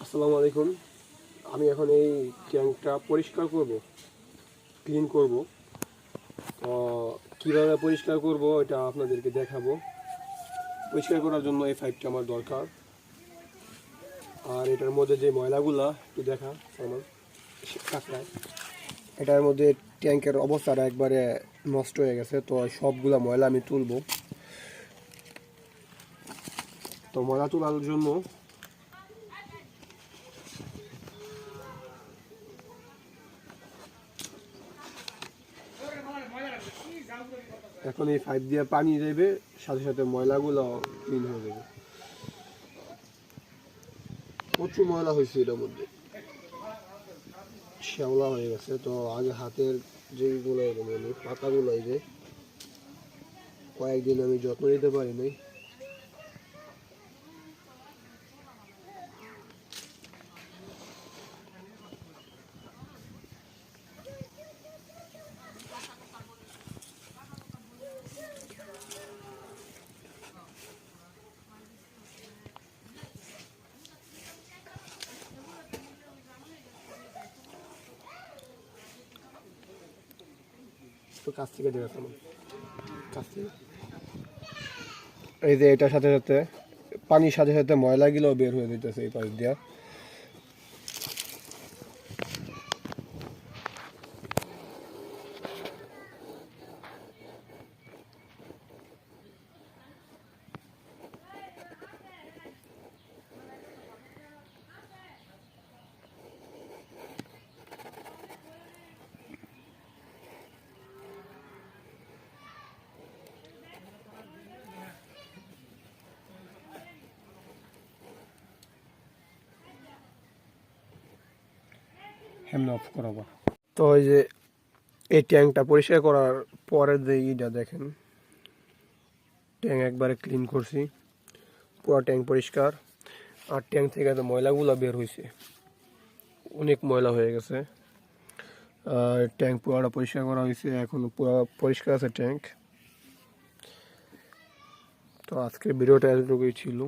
আসসালামু আলাইকুম। আমি এখন এই ট্যাঙ্কটা পরিষ্কার করব, ক্লিন করব। তো কীভাবে পরিষ্কার করব এটা আপনাদেরকে দেখাবো। পরিষ্কার করার জন্য এই পাইপটা আমার দরকার। আর এটার মধ্যে যে ময়লাগুলা একটু দেখা আমার কাঁকড়ায়, এটার মধ্যে ট্যাঙ্কের অবস্থাটা একবারে নষ্ট হয়ে গেছে। তো সবগুলা ময়লা আমি তুলবো। তো ময়লা তোলার জন্য এখন এই পাইপ দিয়ে পানি দেবে, সাথে সাথে ময়লাগুলো ক্লিন হয়ে যাবে। প্রচুর ময়লা হয়েছে এটার মধ্যে, শ্যাওলা হয়ে গেছে। তো আগে হাতের যেগুলো মানে পাতাগুলো, এই যে কয়েকদিন আমি যত্ন নিতে পারি নাই। তো কাছ থেকে দেখানো, কাছ থেকে এই যে এটার সাথে সাথে পানির সাথে সাথে ময়লাগুলোও বের হয়ে যেতেছে এই পাশ দিয়া। এমনি অফ করাবো। তো এই যে এই ট্যাঙ্কটা পরিষ্কার করার পরের যে ইটা দেখেন, ট্যাঙ্ক একবারে ক্লিন করছি, পুরো ট্যাঙ্ক পরিষ্কার। আর ট্যাঙ্ক থেকে তো ময়লাগুলো বের হয়েছে, অনেক ময়লা হয়ে গেছে। আর ট্যাঙ্ক পুরোটা পরিষ্কার করা হয়েছে, এখন পুরো পরিষ্কার আছে ট্যাঙ্ক। তো আজকের ভিডিওটা এতটুকুই ছিল।